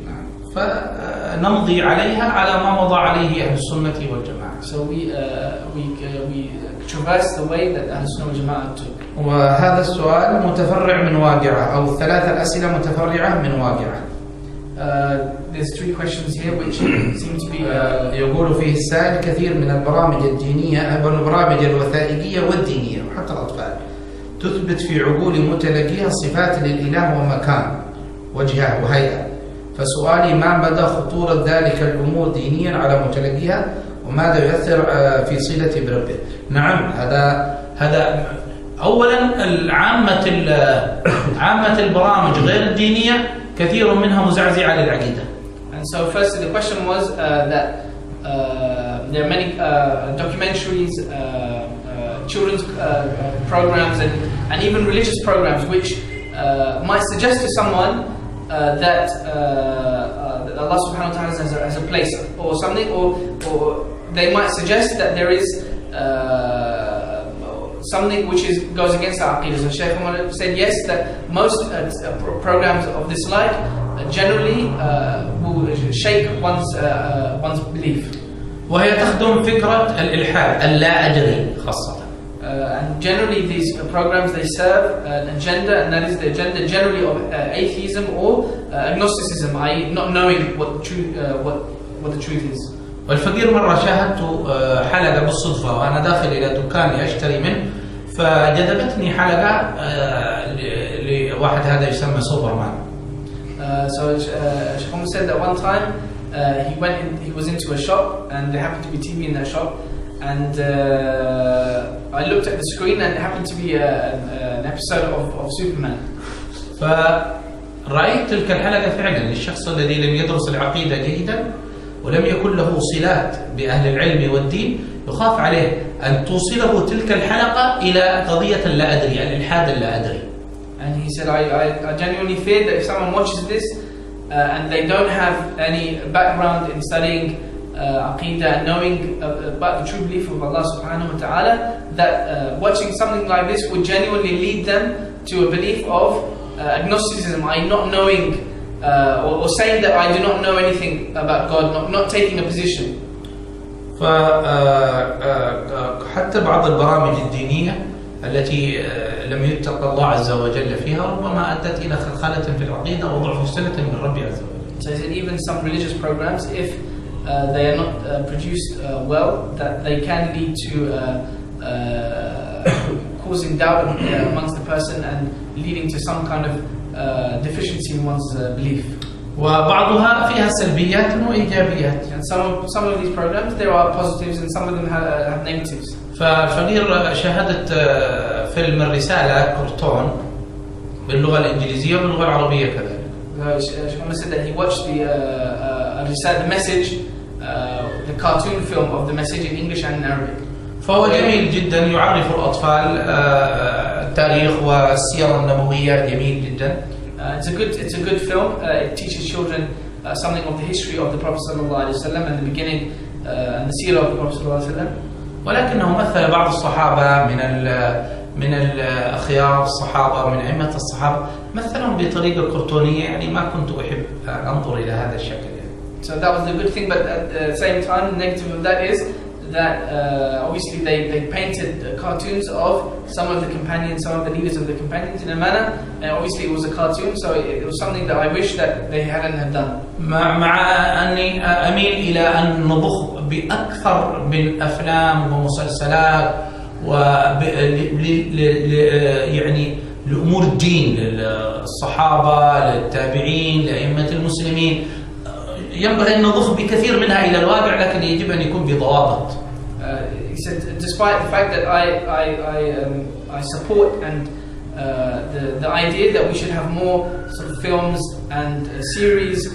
نمضي عليها على ما مضى عليه أهل السنة والجماعة. So we traverse the way that Ahl Sunnah wal Jama'ah took. وهذا السؤال متفرع من واقعة، أو الثلاث أسئلة متفرعة من واقعة. There's 3 questions here which seem to be يقول فيه السائل: كثير من البرامج الدينية البرامج الوثائقية والدينية وحتى الأطفال تثبت في عقول متلقيها صفات للإله ومكان وجهة وهيئة، فسؤالي: ما مدى خطورة ذلك الأمور دينيا على متلقيها، وماذا يؤثر في صلة بربه؟ نعم، هذا أولا عامة البرامج غير الدينية كثير منها مزعزعة للعقيدة. And so firstly the question was that there are many documentaries, children's programs and even religious programs which might suggest to someone that Allah subhanahu wa ta'ala has a place or something, or they might suggest that there is something which goes against our Aqidah. So Shaykh Umar said yes, that most programs of this like generally will shake one's belief. وهي تخدم فكرة الإلحاد اللا أدري خاصة. And generally these programs, they serve an agenda, and that is the agenda generally of atheism or agnosticism, i.e. not knowing what the truth is. والفقير مرة شاهدت حلقة بالصدفة وأنا داخل إلى دكاني أشتري منه، فجذبتني حلقة لواحد هذا يسمى سوبرمان. So Shaykh Umar said that one time he was into a shop and there happened to be TV in that shop, and I looked at the screen and it happened to be an episode of Superman. فرأيت تلك الحلقة فعلا للشخص الذي لم يدرس العقيدة جيدا ولم يكن له صلات بأهل العلم والدين، يخاف عليه أن توصله تلك الحلقة إلى قضية لا أدري، الإلحاد اللا أدري. And he said, I genuinely fear that if someone watches this and they don't have any background in studying Aqidah and knowing about the true belief of Allah subhanahu wa ta'ala, that watching something like this would genuinely lead them to a belief of agnosticism, i.e. not knowing or saying that I do not know anything about God, not taking a position. حتى بعض البرامج الدينية التي لم يتق الله عز وجل فيها ربما أدت إلى خلخلة في العقيدة وضعف صلة بالرب عز وجل. So even some religious programs, if they are not produced well, that they can lead to causing doubt amongst the person and leading to some kind of deficiency in one's belief. وبعضها فيها سلبيات وإيجابيات. And some of these programs, there are positives and some of them have negatives. فالفقير شاهدت فيلم الرسالة كرتون باللغة الإنجليزية وباللغة العربية كذلك. Shaykh Umar said that he watched the message, the cartoon film of the message in English and in Arabic. فهو جميل جدا، يعرف الأطفال التاريخ والسيرة النبوية، جميل جدا. It's a good film. It teaches children something of the history of the Prophet sallallahu alaihi wasallam and the beginning and the seerah of the Prophet sallallahu alaihi wasallam. ولكنه مثل بعض الصحابة من الأخيار الصحابة من أئمة الصحابة مثلهم بطريقة كرتونية، يعني ما كنت أحب أن أنظر إلى هذا الشكل. So that was the good thing, but at the same time, the negative of that is that obviously they painted cartoons of some of the companions, some of the leaders of the companions in a manner, and obviously it was a cartoon, so it was something that I wish that they hadn't have done. مع أني أميل إلى أن نضخ بأكثر من أفلام ومسلسلات يعني لأمور الدين، للصحابة، للتابعين، لأئمة المسلمين، ينبغي أن نضخ بكثير منها إلى الواقع، لكن يجب أن يكون بضوابط. He said, despite the fact that I support and the idea that we should have more sort of films and series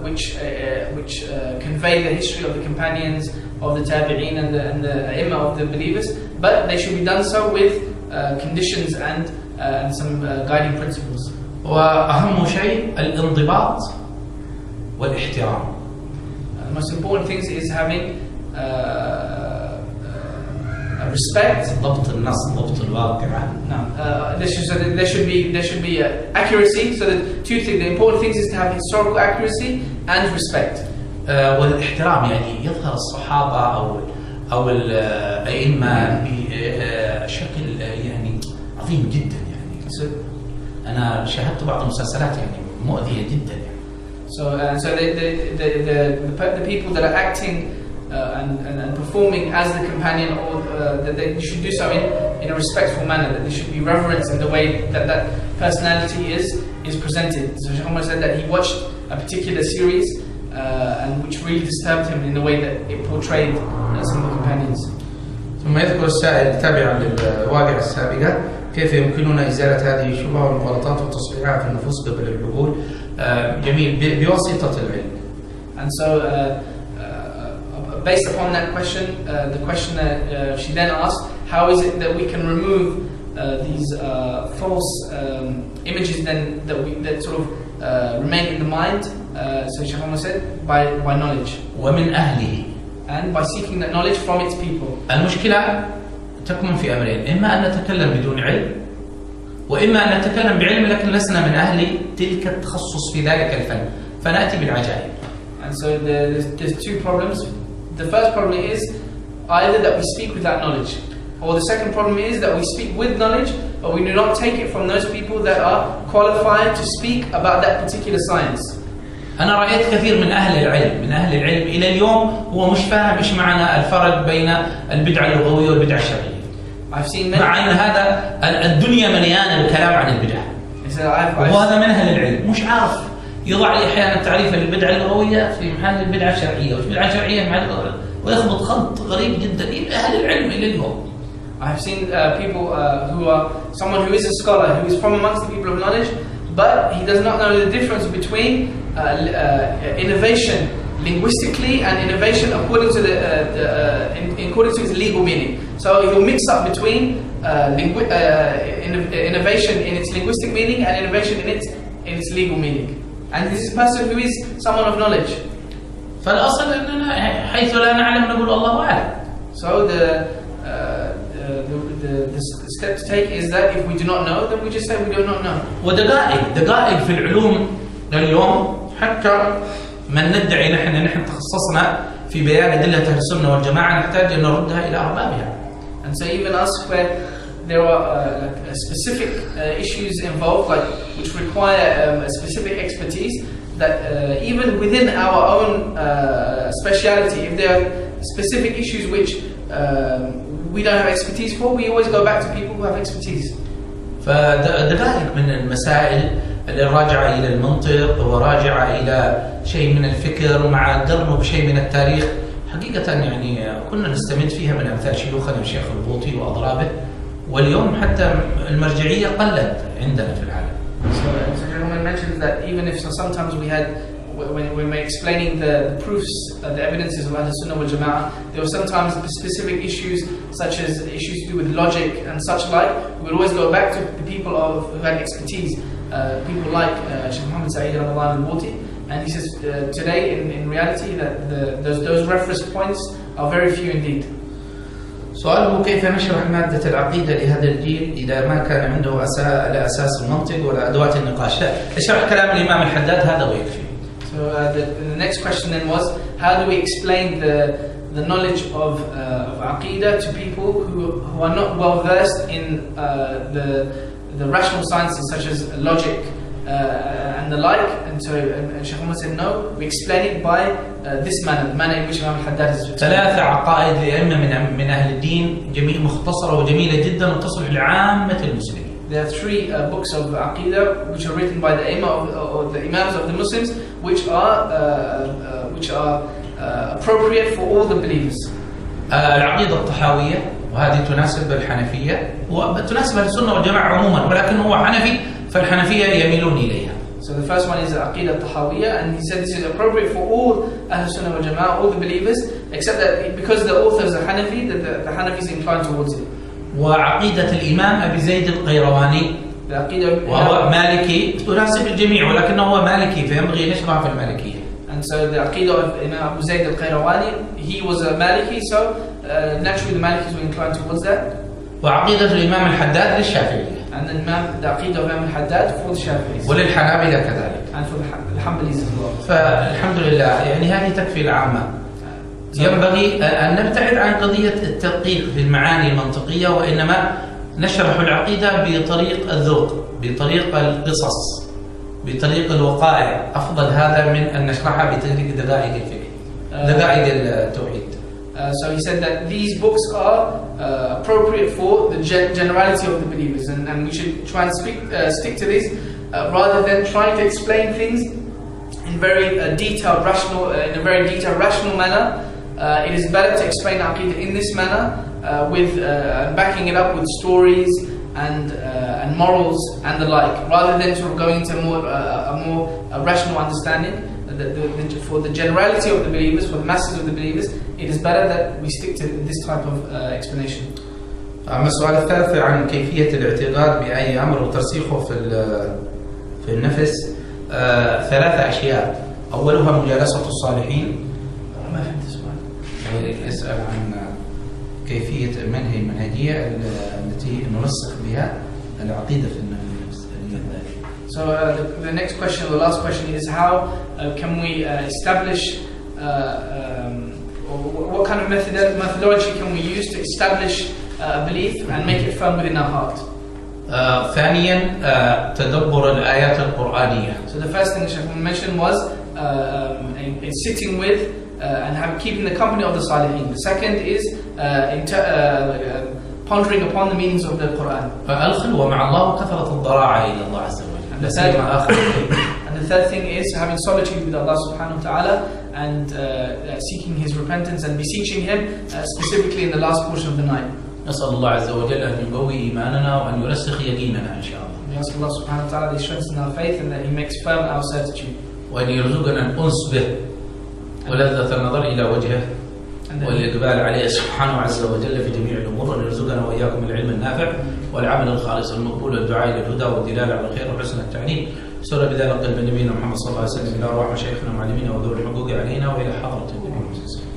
which convey the history of the companions, of the tabi'een and the imam of the believers, but they should be done so with conditions and some guiding principles. وأهم شيء الانضباط والاحترام. The most important things is having respect. ضبط النص، ضبط الواقع. There should be accuracy. So the important things is to have historical accuracy and respect. والاحترام، يعني يظهر الصحابة أو الأئمة بشكل يعني عظيم جدا. يعني أنا شاهدت بعض المسلسلات يعني مؤذية جدا يعني. So the people that are acting and performing as the companion, or that they should do so in a respectful manner, that they should be reverenced in the way that personality is presented. So Shaykh Umar said that he watched a particular series and which really disturbed him in the way that it portrayed some of the companions. ثم يذكر السائل تابعا للواقعة السابقة كيف يمكننا إزالة هذه الشبهة والمغالطات وتصحيحها في النفوس قبل العقول. جميل، بواسطة العلم. And so based upon that question, the question that she then asked, how is it that we can remove these false images then that sort of remain in the mind? So Shaykh Umar said, by knowledge. ومن أهله. And by seeking that knowledge from its people. المشكلة تكمن في أمرين، إما أن نتكلم بدون علم، وإما أن نتكلم بعلم لكن لسنا من أهل تلك التخصص في ذلك الفن، فنأتي بالعجائب. And so there's two problems. The first problem is either that we speak without knowledge, or the second problem is that we speak with knowledge, but we do not take it from those people that are qualified to speak about that particular science. أنا رأيت كثير من أهل العلم إلى اليوم هو مش فاهم إيش معنى الفرق بين البدعة اللغوية والبدعة الشرعية. I've seen many. مع أن هذا الدنيا مليانة بالكلام عن البدعة. وهذا من أهل العلم مش عارف يضع لي أحيانا تعريف للبدعة اللغوية في محل البدعة الشرعية، والبدعة الشرعية مع ويخبط خلط غريب جدا إلى أهل العلم إلى اليوم. I've seen people who are someone who is a scholar, who is from amongst the people of knowledge, but he does not know the difference between innovation linguistically and innovation according to its legal meaning. So he'll mix up between innovation in its linguistic meaning and innovation in its legal meaning. And this is a person who is someone of knowledge. فالأصل أننا حيث لا نعلم نقول الله أعلم. So the step to take is that if we do not know, then we just say we do not know. ودقائق في العلوم اليوم حتى من ندعي نحن تخصصنا في بيان أدلة أهل السنة والجماعة نحتاج أن نردها إلى أربابها. And so even us, where there are specific issues involved, like which require a specific expertise, that even within our own speciality, if there are specific issues which we don't have expertise for, we always go back to people who have expertise. فدقائق من المسائل اللي راجعة إلى المنطق وراجعة إلى شيء من الفكر مع قرنه بشيء من التاريخ، حقيقة يعني كنا نستمد فيها من أمثال شيوخنا الشيخ البوطي وأضرابه، واليوم حتى المرجعية قلت عندنا في العالم. So gentleman mentions that even if sometimes we had, when we're explaining the proofs, the evidences of Ahl Sunnah wal Jama'ah, there were sometimes specific issues such as issues to do with logic and such like. We'll always go back to the people who had expertise, people like Shaykh Muhammad Sa'id Ramadan al-Bouti, and he says today in reality that those reference points are very few indeed. سؤاله كيف نشرح مادة العقيدة لهذا الجيل إذا ما كان عنده أساس المنطق ولا أدوات النقاش؟ اشرح كلام الإمام الحداد هذا ويكفي. So the next question then was, how do we explain the knowledge of عقيدة to people who are not well versed in the rational sciences such as logic and the like? And so Shaykh Umar said no, we explain it by this manner, the manner in which Imam al-Haddad has written. 3 عقائد لأئمة من أهل الدين جميل مختصرة وجميلة جدا وتصلح لعامة المسلمين. There are 3 books of Aqidah which are written by the Imams of the Muslims, which are appropriate for all the believers. العقيدة الطحاوية، وهذه تناسب الحنفية وتناسب السنة والجماعة عموما، ولكن هو حنفي فالحنفية يميلون إليها. So the first one is Aqidah al-Tahawiyya, and he said this is appropriate for all Ahl Sunnah wal Jama'ah, all the believers, except that because the authors are Hanafi, that the Hanafis incline towards it. وعقيدة الإمام أبي زيد القيرواني وهو مالكي تناسب الجميع، ولكنه هو مالكي فينبغي نشرح في المالكية. And so the Aqidah of Imam Abu Zayd al-Qayrawani, he was a Maliki, so naturally the Malikis were inclined towards that. وعقيدة الإمام الحداد للشافعية. And then the Aqidah of Imam al-Haddad for the Shafi'is. وللحنابلة كذلك. and for the Hanbalis as well. فالحمد لله يعني هذه تكفي العامة. ينبغي أن نبتعد عن قضية التدقيق في المعاني المنطقية، وإنما نشرح العقيدة بطريق الذوق، بطريق القصص، بطريق الوقائع. أفضل هذا من أن نشرحها بطريق دقائق الفقه، دقائق التوحيد. So he said that these books are appropriate for the generality of the believers, and we should try and stick to this rather than trying to explain things in very detailed, in a very detailed, rational manner. It is better to explain Aqidah in this manner with backing it up with stories and morals and the like, rather than sort of going into a more rational understanding. For the generality of the believers, for the masses of the believers, it is better that we stick to this type of explanation. أما السؤال الثالث عن كيفية الاعتقاد بأي أمر وترسيخه في النفس، ثلاثة أشياء. أولها مجالسة الصالحين. ما فهمت السؤال. يسأل عن كيفية المنهجية التي نرسخ بها العقيدة في النفس. So the next question, the last question is how can we establish or what kind of methodology can we use to establish a belief and make it firm within our heart. ثانيا تدبر الآيات القرآنية. So the first thing that Shaykh mentioned was sitting with and keeping the company of the Salihin. The second is pondering upon the meanings of the Quran. الخلوة مع الله وكثرة الضراعة إلى الله عز وجل. And the third thing is having solitude with Allah subhanahu wa ta'ala and seeking His repentance and beseeching Him specifically in the last portion of the night. نسأل الله عز وجل أن يقوي إيماننا وأن يرسخ يقيننا إن شاء الله. We ask Allah subhanahu wa ta'ala to strengthen our faith and that He makes firm our certitude. وأن يرزقنا الأنس به ولذة النظر إلى وجهه والإقبال عليه سبحانه عز وجل في جميع الأمور، وأن يرزقنا وإياكم العلم النافع والعمل الخالص المقبول والدعاء إلى الهدى والدلالة على الخير وحسن التعليم. سورة بذلك قلب نبينا محمد صلى الله عليه وسلم إلى أرواح مشايخنا ومعلمينا وذوي الحقوق علينا وإلى حضرة النبي محمد صلى الله عليه وسلم.